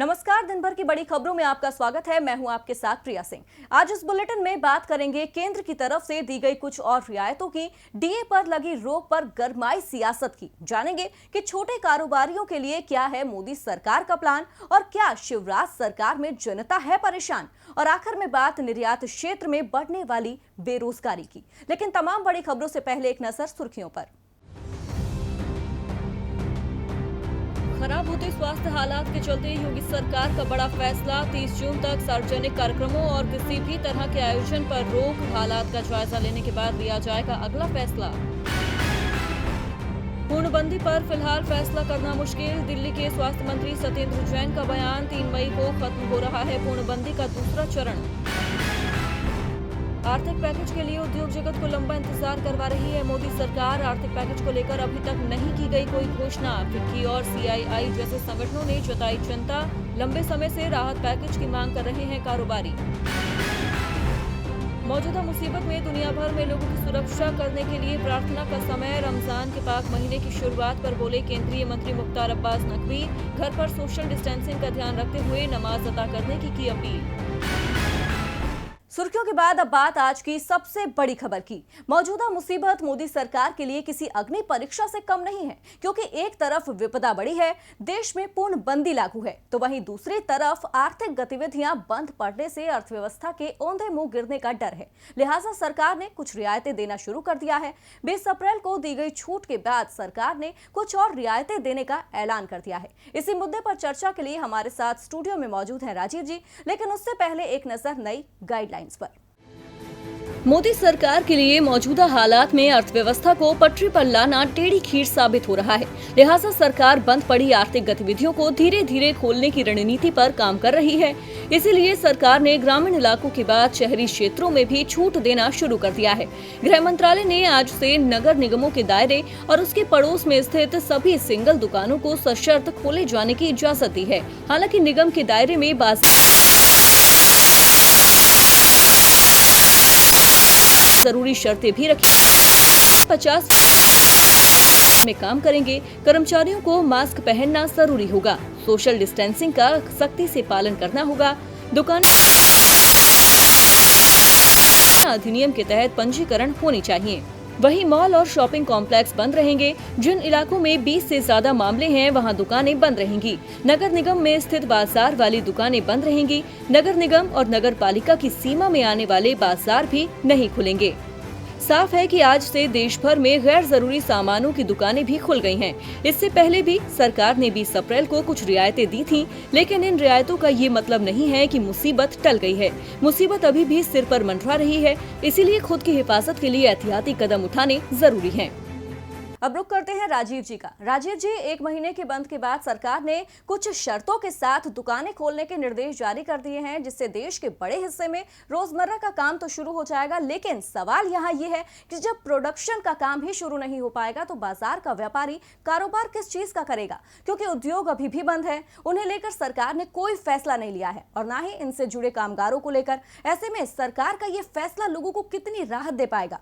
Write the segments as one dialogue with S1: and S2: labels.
S1: नमस्कार, दिन भर की बड़ी खबरों में आपका स्वागत है। मैं हूं आपके साथ प्रिया सिंह। आज इस बुलेटिन में बात करेंगे केंद्र की तरफ से दी गई कुछ और रियायतों की, डीए पर लगी रोक पर गरमाई सियासत की। जानेंगे कि छोटे कारोबारियों के लिए क्या है मोदी सरकार का प्लान और क्या शिवराज सरकार में जनता है परेशान। और आखिर में बात निर्यात क्षेत्र में बढ़ने वाली बेरोजगारी की। लेकिन तमाम बड़ी खबरों से पहले एक नजर सुर्खियों पर। खराब होते स्वास्थ्य हालात के चलते योगी सरकार का बड़ा फैसला, 30 जून तक सार्वजनिक कार्यक्रमों और किसी भी तरह के आयोजन पर रोक। हालात का जायजा लेने के बाद लिया जाएगा अगला फैसला। पूर्णबंदी पर फिलहाल फैसला करना मुश्किल, दिल्ली के स्वास्थ्य मंत्री सत्येंद्र जैन का बयान। 3 मई को खत्म हो रहा है पूर्णबंदी का दूसरा चरण। आर्थिक पैकेज के लिए उद्योग जगत को लंबा इंतजार करवा रही है मोदी सरकार। आर्थिक पैकेज को लेकर अभी तक नहीं की गई कोई घोषणा। फिक्की और सीआईआई जैसे संगठनों ने जताई चिंता, लंबे समय से राहत पैकेज की मांग कर रहे हैं कारोबारी। मौजूदा मुसीबत में दुनिया भर में लोगों की सुरक्षा करने के लिए प्रार्थना का समय। रमजान के पाक महीने की शुरुआत पर बोले केंद्रीय मंत्री मुख्तार अब्बास नकवी। घर पर सोशल डिस्टेंसिंग का ध्यान रखते हुए नमाज अदा करने की अपील। सुर्खियों के बाद अब बात आज की सबसे बड़ी खबर की। मौजूदा मुसीबत मोदी सरकार के लिए किसी अग्नि परीक्षा से कम नहीं है, क्योंकि एक तरफ विपदा बड़ी है, देश में पूर्णबंदी लागू है, तो वहीं दूसरी तरफ आर्थिक गतिविधियां बंद पड़ने से अर्थव्यवस्था के औंधे मुंह गिरने का डर है। लिहाजा सरकार ने कुछ रियायतें देना शुरू कर दिया है। 20 अप्रैल को दी गई छूट के बाद सरकार ने कुछ और रियायतें देने का ऐलान कर दिया है। इसी मुद्दे पर चर्चा के लिए हमारे साथ स्टूडियो में मौजूद हैं राजीव जी। लेकिन उससे पहले एक नजर नई गाइडलाइन पर। मोदी सरकार के लिए मौजूदा हालात में अर्थव्यवस्था को पटरी पर लाना टेढ़ी खीर साबित हो रहा है। लिहाजा सरकार बंद पड़ी आर्थिक गतिविधियों को धीरे धीरे खोलने की रणनीति पर काम कर रही है। इसीलिए सरकार ने ग्रामीण इलाकों के बाद शहरी क्षेत्रों में भी छूट देना शुरू कर दिया है। गृह मंत्रालय ने आज से नगर निगमों के दायरे और उसके पड़ोस में स्थित सभी सिंगल दुकानों को सशर्त खोले जाने की इजाजत दी है। हालांकि निगम के दायरे में जरूरी शर्तें भी रखी। 50 में काम करेंगे कर्मचारियों को मास्क पहनना जरूरी होगा। सोशल डिस्टेंसिंग का सख्ती से पालन करना होगा। दुकान अधिनियम के तहत पंजीकरण होनी चाहिए। वहीं मॉल और शॉपिंग कॉम्प्लेक्स बंद रहेंगे। जिन इलाकों में 20 से ज्यादा मामले हैं वहां दुकानें बंद रहेंगी। नगर निगम में स्थित बाजार वाली दुकानें बंद रहेंगी। नगर निगम और नगर पालिका की सीमा में आने वाले बाजार भी नहीं खुलेंगे। साफ है कि आज से देश भर में गैर जरूरी सामानों की दुकानें भी खुल गई हैं। इससे पहले भी सरकार ने 20 अप्रैल को कुछ रियायतें दी थीं, लेकिन इन रियायतों का ये मतलब नहीं है कि मुसीबत टल गई है। मुसीबत अभी भी सिर पर मंडरा रही है। इसीलिए खुद की हिफाजत के लिए एहतियाती कदम उठाने जरूरी हैं। अब रुक करते हैं राजीव जी का। राजीव जी, 1 महीने के बंद के बाद सरकार ने कुछ शर्तों के साथ दुकानें खोलने के निर्देश जारी कर दिए हैं, जिससे देश के बड़े हिस्से में रोजमर्रा का काम तो शुरू हो जाएगा। लेकिन सवाल यहाँ ये है कि जब प्रोडक्शन का काम ही शुरू नहीं हो पाएगा तो बाजार का व्यापारी कारोबार किस चीज का करेगा, क्योंकि उद्योग अभी भी बंद है। उन्हें लेकर सरकार ने कोई फैसला नहीं लिया है और न ही इनसे जुड़े कामगारों को लेकर। ऐसे में सरकार का ये फैसला लोगों को कितनी राहत दे पाएगा?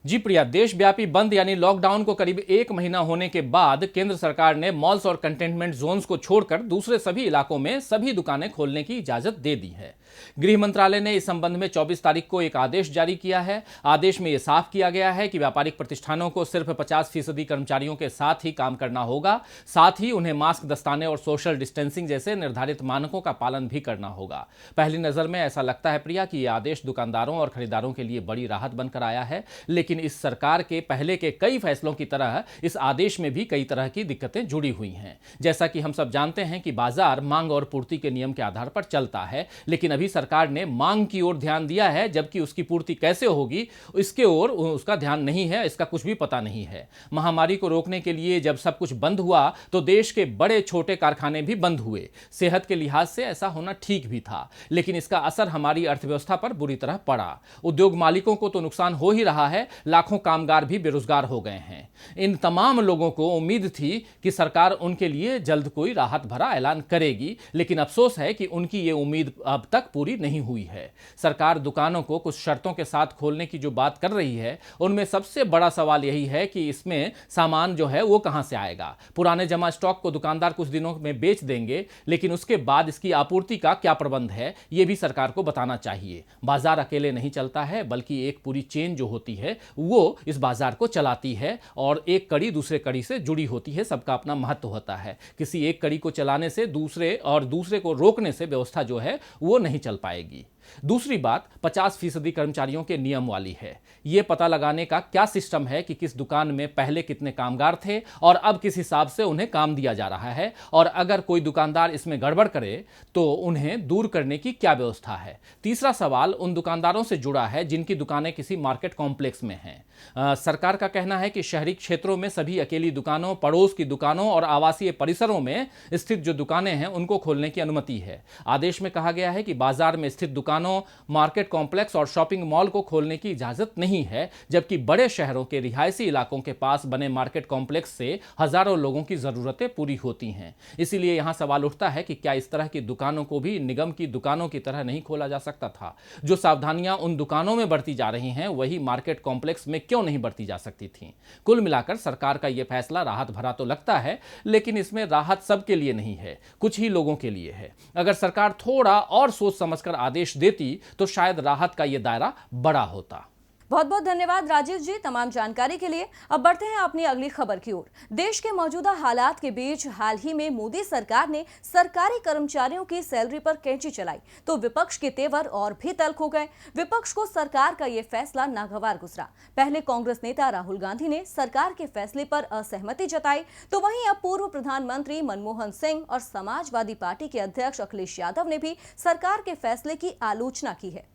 S2: जी प्रिया, देशव्यापी बंद यानी लॉकडाउन को करीब 1 महीना होने के बाद केंद्र सरकार ने मॉल्स और कंटेनमेंट जोन्स को छोड़कर दूसरे सभी इलाकों में सभी दुकानें खोलने की इजाजत दे दी है। गृह मंत्रालय ने इस संबंध में 24 तारीख को एक आदेश जारी किया है। आदेश में यह साफ किया गया है कि व्यापारिक प्रतिष्ठानों को सिर्फ 50% कर्मचारियों के साथ ही काम करना होगा। साथ ही उन्हें मास्क, दस्ताने और सोशल डिस्टेंसिंग जैसे निर्धारित मानकों का पालन भी करना होगा। पहली नजर में ऐसा लगता है प्रिया कि यह आदेश दुकानदारों और खरीदारों के लिए बड़ी राहत बनकर आया है, लेकिन इस सरकार के पहले के कई फैसलों की तरह इस आदेश में भी कई तरह की दिक्कतें जुड़ी हुई हैं। जैसा कि हम सब जानते हैं कि बाजार मांग और पूर्ति के नियम के आधार पर चलता है, लेकिन अभी सरकार ने मांग की ओर ध्यान दिया है, जबकि उसकी पूर्ति कैसे होगी इसके ओर उसका ध्यान नहीं है, इसका कुछ भी पता नहीं है। महामारी को रोकने के लिए जब सब कुछ बंद हुआ तो देश के बड़े छोटे कारखाने भी बंद हुए। सेहत के लिहाज से ऐसा होना ठीक भी था, लेकिन इसका असर हमारी अर्थव्यवस्था पर बुरी तरह पड़ा। उद्योग मालिकों को तो नुकसान हो ही रहा है, लाखों कामगार भी बेरोजगार हो गए हैं। इन तमाम लोगों को उम्मीद थी कि सरकार उनके लिए जल्द कोई राहत भरा ऐलान करेगी, लेकिन अफसोस है कि उनकी ये उम्मीद अब तक पूरी नहीं हुई है। सरकार दुकानों को कुछ शर्तों के साथ खोलने की जो बात कर रही है, उनमें सबसे बड़ा सवाल यही है कि इसमें सामान जो है वो कहां से आएगा। पुराने जमा स्टॉक को दुकानदार कुछ दिनों में बेच देंगे, लेकिन उसके बाद इसकी आपूर्ति का क्या प्रबंध है, ये भी सरकार को बताना चाहिए। बाजार अकेले नहीं चलता है, बल्कि एक पूरी चेन जो होती है वो इस बाजार को चलाती है और एक कड़ी दूसरे कड़ी से जुड़ी होती है। सबका अपना महत्व होता है। किसी एक कड़ी को चलाने से दूसरे को रोकने से व्यवस्था जो है वो नहीं चल पाएगी। दूसरी बात 50% कर्मचारियों के नियम वाली है। यह पता लगाने का क्या सिस्टम है कि किस दुकान में पहले कितने कामगार थे और अब किस हिसाब से उन्हें काम दिया जा रहा है, और अगर कोई दुकानदार इसमें गड़बड़ करे तो उन्हें दूर करने की क्या व्यवस्था है। तीसरा सवाल उन दुकानदारों से जुड़ा है जिनकी दुकानें किसी मार्केट कॉम्प्लेक्स में हैं। सरकार का कहना है कि शहरी क्षेत्रों में सभी अकेली दुकानों, पड़ोस की दुकानों और आवासीय परिसरों में स्थित जो दुकानें हैं उनको खोलने की अनुमति है। आदेश में कहा गया है कि बाजार में स्थित दुकानों, मार्केट कॉम्प्लेक्स और शॉपिंग मॉल को खोलने की इजाजत नहीं है, जबकि बड़े शहरों के रिहायशी इलाकों के पास बने मार्केट कॉम्प्लेक्स से हजारों लोगों की जरूरतें पूरी होती हैं। इसीलिए यहां सवाल उठता है कि क्या इस तरह की दुकानों को भी निगम की दुकानों की तरह नहीं खोला जा सकता था। जो सावधानियां उन दुकानों में बरती जा रही हैं, वही मार्केट कॉम्प्लेक्स में क्यों नहीं बरती जा सकती थी। कुल मिलाकर सरकार का यह फैसला राहत भरा तो लगता है, लेकिन इसमें राहत सबके लिए नहीं है, कुछ ही लोगों के लिए है। अगर सरकार थोड़ा और सोच समझकर आदेश देती तो शायद राहत का यह दायरा बड़ा होता।
S1: बहुत बहुत धन्यवाद राजीव जी तमाम जानकारी के लिए। अब बढ़ते हैं अपनी अगली खबर की ओर। देश के मौजूदा हालात के बीच हाल ही में मोदी सरकार ने सरकारी कर्मचारियों की सैलरी पर कैंची चलाई तो विपक्ष के तेवर और भी तल्ख हो गए। विपक्ष को सरकार का यह फैसला नागवार गुजरा। पहले कांग्रेस नेता राहुल गांधी ने सरकार के फैसले पर असहमति जताई, तो वहीं अब पूर्व प्रधानमंत्री मनमोहन सिंह और समाजवादी पार्टी के अध्यक्ष अखिलेश यादव ने भी सरकार के फैसले की आलोचना की है।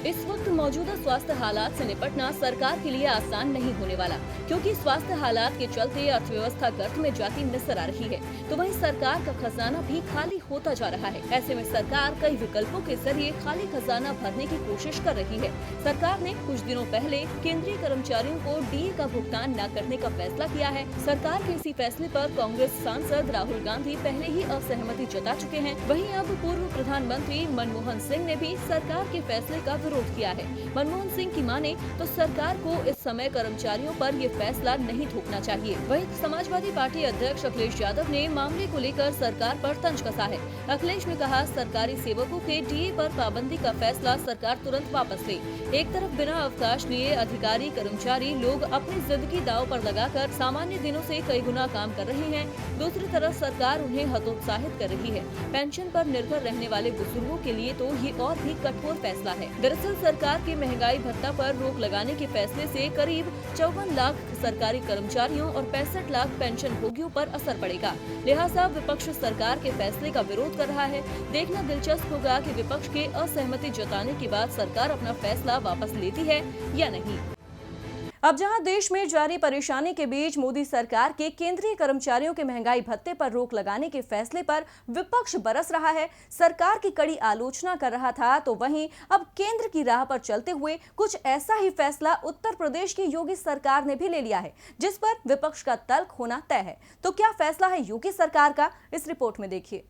S1: इस वक्त मौजूदा स्वास्थ्य हालात से निपटना सरकार के लिए आसान नहीं होने वाला, क्योंकि स्वास्थ्य हालात के चलते अर्थव्यवस्था गर्त में जाती नजर आ रही है, तो वहीं सरकार का खजाना भी खाली होता जा रहा है। ऐसे में सरकार कई विकल्पों के जरिए खाली खजाना भरने की कोशिश कर रही है। सरकार ने कुछ दिनों पहले केंद्रीय कर्मचारियों को डीए का भुगतान न करने का फैसला किया है। सरकार के इसी फैसले पर कांग्रेस सांसद राहुल गांधी पहले ही असहमति जता चुके हैं। वहीं अब पूर्व प्रधानमंत्री मनमोहन सिंह ने भी सरकार के फैसले का किया है। मनमोहन सिंह की माने तो सरकार को इस समय कर्मचारियों पर ये फैसला नहीं थोपना चाहिए। वहीं समाजवादी पार्टी अध्यक्ष अखिलेश यादव ने मामले को लेकर सरकार पर तंज कसा है। अखिलेश ने कहा, सरकारी सेवकों के डीए पर पाबंदी का फैसला सरकार तुरंत वापस ले। एक तरफ बिना अवकाश लिए अधिकारी कर्मचारी लोग अपनी जिंदगी दांव पर लगाकर सामान्य दिनों से कई गुना काम कर रहे हैं, दूसरी तरफ सरकार उन्हें हतोत्साहित कर रही है। पेंशन पर निर्भर रहने वाले बुजुर्गों के लिए तो ये और भी कठोर फैसला है। दरअसल सरकार के महंगाई भत्ता पर रोक लगाने के फैसले से करीब 54 लाख सरकारी कर्मचारियों और 65 लाख पेंशन भोगियों पर असर पड़ेगा। लिहाजा विपक्ष सरकार के फैसले का विरोध कर रहा है। देखना दिलचस्प होगा कि विपक्ष के असहमति जताने के बाद सरकार अपना फैसला वापस लेती है या नहीं। अब जहां देश में जारी परेशानी के बीच मोदी सरकार के केंद्रीय कर्मचारियों के महंगाई भत्ते पर रोक लगाने के फैसले पर विपक्ष बरस रहा है, सरकार की कड़ी आलोचना कर रहा था, तो वहीं अब केंद्र की राह पर चलते हुए कुछ ऐसा ही फैसला उत्तर प्रदेश की योगी सरकार ने भी ले लिया है, जिस पर विपक्ष का तल्ख होना तय है। तो क्या फैसला है योगी सरकार का, इस रिपोर्ट में देखिए।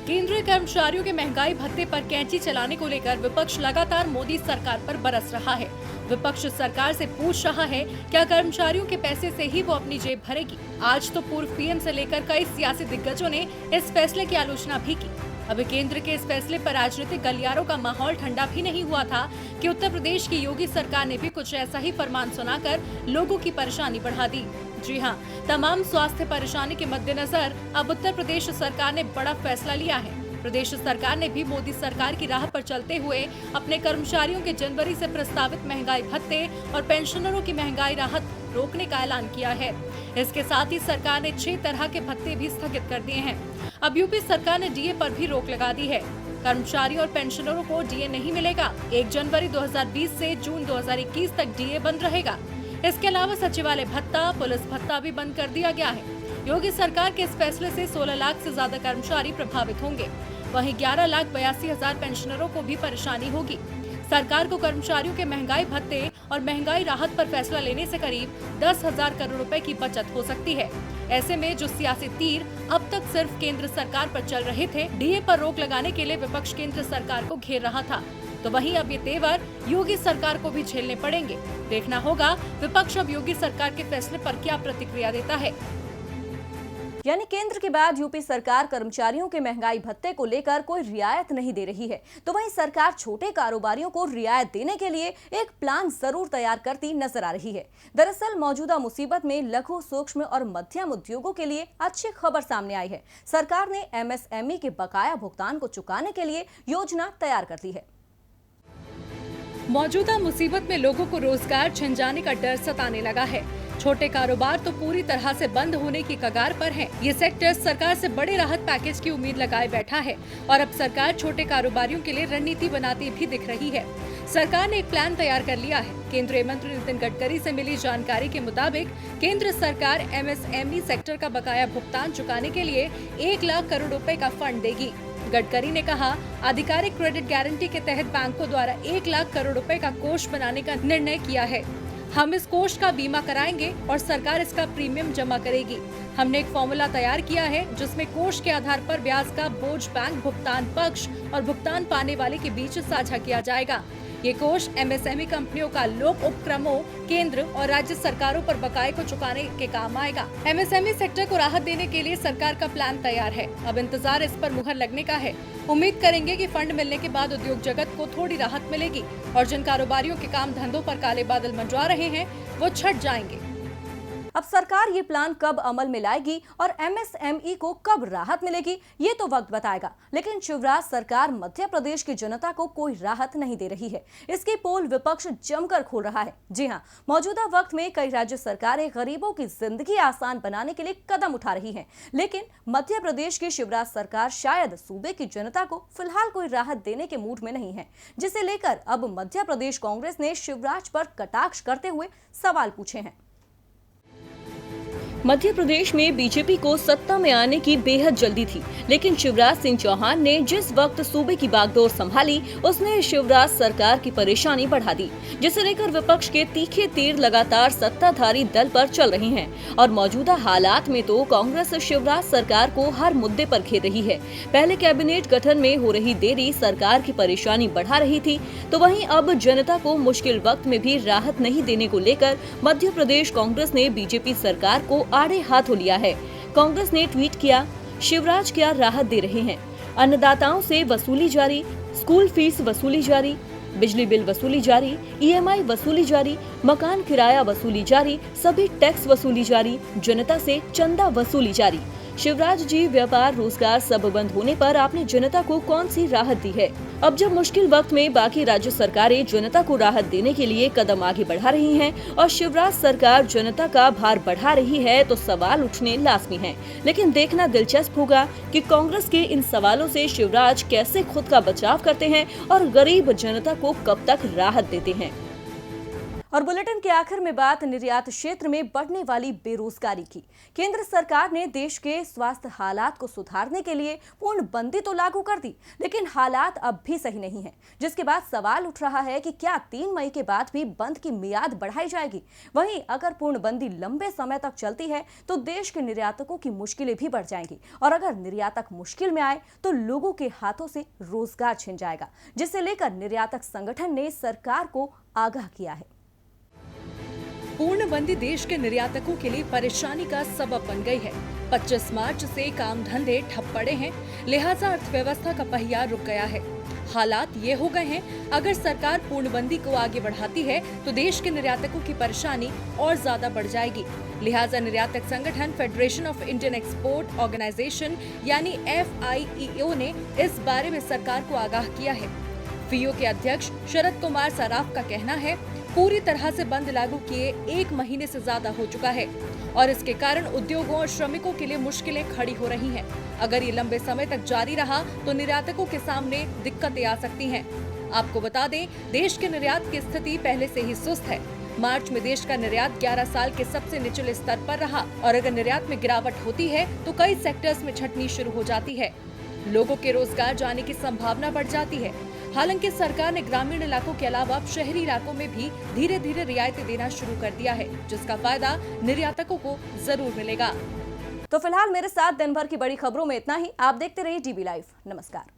S3: केंद्रीय कर्मचारियों के महंगाई भत्ते पर कैंची चलाने को लेकर विपक्ष लगातार मोदी सरकार पर बरस रहा है। विपक्ष सरकार से पूछ रहा है, क्या कर्मचारियों के पैसे से ही वो अपनी जेब भरेगी। आज तो पूर्व पीएम से लेकर कई सियासी दिग्गजों ने इस फैसले की आलोचना भी की। अब केंद्र के इस फैसले पर राजनीतिक गलियारों का माहौल ठंडा भी नहीं हुआ था कि उत्तर प्रदेश की योगी सरकार ने भी कुछ ऐसा ही फरमान सुनाकर लोगों की परेशानी बढ़ा दी। जी हां, तमाम स्वास्थ्य परेशानी के मद्देनजर अब उत्तर प्रदेश सरकार ने बड़ा फैसला लिया है। प्रदेश सरकार ने भी मोदी सरकार की राह पर चलते हुए अपने कर्मचारियों के जनवरी से प्रस्तावित महंगाई भत्ते और पेंशनरों की महंगाई राहत रोकने का ऐलान किया है। इसके साथ ही सरकार ने 6 तरह के भत्ते भी स्थगित कर दिए हैं। अब यूपी सरकार ने डीए पर भी रोक लगा दी है। कर्मचारियों और पेंशनरों को डीए नहीं मिलेगा। 1 जनवरी 2020 से जून 2021 तक डीए बंद रहेगा। इसके अलावा सचिवालय भत्ता, पुलिस भत्ता भी बंद कर दिया गया है। योगी सरकार के इस फैसले से 16 लाख से ज्यादा कर्मचारी प्रभावित होंगे। वहीं 11,82,000 पेंशनरों को भी परेशानी होगी। सरकार को कर्मचारियों के महंगाई भत्ते और महंगाई राहत पर फैसला लेने से करीब 10,000 करोड़ रुपए की बचत हो सकती है। ऐसे में जो सियासी तीर अब तक सिर्फ केंद्र सरकार पर चल रहे थे, डीए पर रोक लगाने के लिए विपक्ष केंद्र सरकार को घेर रहा था, तो वहीं अब ये तेवर योगी सरकार को भी झेलने पड़ेंगे। देखना होगा विपक्ष अब योगी सरकार के फैसले पर क्या प्रतिक्रिया देता है।
S1: यानी केंद्र के बाद यूपी सरकार कर्मचारियों के महंगाई भत्ते को लेकर कोई रियायत नहीं दे रही है, तो वहीं सरकार छोटे कारोबारियों को रियायत देने के लिए एक प्लान जरूर तैयार करती नजर आ रही है। दरअसल मौजूदा मुसीबत में लघु, सूक्ष्म और मध्यम उद्योगों के लिए अच्छी खबर सामने आई है। सरकार ने एमएसएमई के बकाया भुगतान को चुकाने के लिए योजना तैयार कर दी है।
S3: मौजूदा मुसीबत में लोगों को रोजगार छिन जाने का डर सताने लगा है। छोटे कारोबार तो पूरी तरह से बंद होने की कगार पर है। ये सेक्टर सरकार से बड़े राहत पैकेज की उम्मीद लगाए बैठा है और अब सरकार छोटे कारोबारियों के लिए रणनीति बनाती भी दिख रही है। सरकार ने एक प्लान तैयार कर लिया है। केंद्रीय मंत्री नितिन गडकरी से मिली जानकारी के मुताबिक केंद्र सरकार एमएसएमई सेक्टर का बकाया भुगतान चुकाने के लिए 1 लाख करोड़ रुपए का फंड देगी। गडकरी ने कहा, आधिकारिक क्रेडिट गारंटी के तहत बैंकों द्वारा 1 लाख करोड़ रुपए का कोष बनाने का निर्णय किया है। हम इस कोष का बीमा कराएंगे और सरकार इसका प्रीमियम जमा करेगी। हमने एक फॉर्मूला तैयार किया है जिसमें कोष के आधार पर ब्याज का बोझ बैंक भुगतान पक्ष और भुगतान पाने वाले के बीच साझा किया जाएगा। ये कोष एमएसएमई कंपनियों का लोक उपक्रमों, केंद्र और राज्य सरकारों पर बकाये को चुकाने के काम आएगा। एमएसएमई सेक्टर को राहत देने के लिए सरकार का प्लान तैयार है। अब इंतजार इस पर मुहर लगने का है। उम्मीद करेंगे कि फंड मिलने के बाद उद्योग जगत को थोड़ी राहत मिलेगी और जिन कारोबारियों के काम धंधों पर काले बादल मंडरा रहे हैं वो छट जाएंगे।
S1: अब सरकार ये प्लान कब अमल में लाएगी और एमएसएमई को कब राहत मिलेगी, ये तो वक्त बताएगा। लेकिन शिवराज सरकार मध्य प्रदेश की जनता को कोई राहत नहीं दे रही है। इसकी पोल विपक्ष जमकर खोल रहा है। जी हां, मौजूदा वक्त में कई राज्य सरकारें गरीबों की जिंदगी आसान बनाने के लिए कदम उठा रही हैं, लेकिन मध्य प्रदेश की शिवराज सरकार शायद सूबे की जनता को फिलहाल कोई राहत देने के मूड में नहीं है, जिसे लेकर अब मध्य प्रदेश कांग्रेस ने शिवराज पर कटाक्ष करते हुए सवाल पूछे हैं। मध्य प्रदेश में बीजेपी को सत्ता में आने की बेहद जल्दी थी, लेकिन शिवराज सिंह चौहान ने जिस वक्त सूबे की बागडोर संभाली, उसने शिवराज सरकार की परेशानी बढ़ा दी, जिसे लेकर विपक्ष के तीखे तीर लगातार सत्ताधारी दल पर चल रहे हैं। और मौजूदा हालात में तो कांग्रेस शिवराज सरकार को हर मुद्दे पर घेर रही है। पहले कैबिनेट गठन में हो रही देरी सरकार की परेशानी बढ़ा रही थी, तो वहीं अब जनता को मुश्किल वक्त में भी राहत नहीं देने को लेकर मध्य प्रदेश कांग्रेस ने बीजेपी सरकार को आड़े हाथों लिया है। कांग्रेस ने ट्वीट किया, शिवराज क्या राहत दे रहे हैं, अन्नदाताओं से वसूली जारी, स्कूल फीस वसूली जारी, बिजली बिल वसूली जारी, ईएमआई वसूली जारी, मकान किराया वसूली जारी, सभी टैक्स वसूली जारी, जनता से चंदा वसूली जारी। शिवराज जी, व्यापार रोजगार सब बंद होने पर आपने जनता को कौन सी राहत दी है? अब जब मुश्किल वक्त में बाकी राज्य सरकारें जनता को राहत देने के लिए कदम आगे बढ़ा रही हैं और शिवराज सरकार जनता का भार बढ़ा रही है, तो सवाल उठने लाजमी हैं। लेकिन देखना दिलचस्प होगा कि कांग्रेस के इन सवालों से शिवराज कैसे खुद का बचाव करते हैं और गरीब जनता को कब तक राहत देते हैं। और बुलेटिन के आखिर में बात निर्यात क्षेत्र में बढ़ने वाली बेरोजगारी की। केंद्र सरकार ने देश के स्वास्थ्य हालात को सुधारने के लिए पूर्णबंदी तो लागू कर दी, लेकिन हालात अब भी सही नहीं है, जिसके बाद सवाल उठ रहा है कि क्या 3 मई के बाद भी बंद की मियाद बढ़ाई जाएगी। वहीं अगर पूर्णबंदी लंबे समय तक चलती है तो देश के निर्यातकों की मुश्किलें भी बढ़ जाएंगी, और अगर निर्यातक मुश्किल में आए तो लोगों के हाथों से रोजगार छिन जाएगा, जिसे लेकर निर्यातक संगठन ने सरकार को आगाह किया है।
S3: पूर्णबंदी देश के निर्यातकों के लिए परेशानी का सबब बन गई है। 25 मार्च से काम धंधे ठप पड़े हैं, लिहाजा अर्थव्यवस्था का पहिया रुक गया है। हालात ये हो गए हैं, अगर सरकार पूर्णबंदी को आगे बढ़ाती है तो देश के निर्यातकों की परेशानी और ज्यादा बढ़ जाएगी। लिहाजा निर्यातक संगठन federation of Indian export organisation यानी FIEO ने इस बारे में सरकार को आगाह किया है। FIEO के अध्यक्ष शरद कुमार सराफ का कहना है, पूरी तरह से बंद लागू किए 1 महीने से ज्यादा हो चुका है और इसके कारण उद्योगों और श्रमिकों के लिए मुश्किलें खड़ी हो रही हैं। अगर ये लंबे समय तक जारी रहा तो निर्यातकों के सामने दिक्कतें आ सकती हैं। आपको बता दें, देश के निर्यात की स्थिति पहले से ही सुस्त है। मार्च में देश का निर्यात 11 साल के सबसे निचले स्तर पर रहा और अगर निर्यात में गिरावट होती है तो कई सेक्टर्स में छंटनी शुरू हो जाती है। लोगों के रोजगार जाने की संभावना बढ़ जाती है। हालांकि सरकार ने ग्रामीण इलाकों के अलावा अब शहरी इलाकों में भी धीरे धीरे रियायतें देना शुरू कर दिया है, जिसका फायदा निर्यातकों को जरूर मिलेगा।
S1: तो फिलहाल मेरे साथ दिन भर की बड़ी खबरों में इतना ही। आप देखते रहिए DB लाइव। नमस्कार।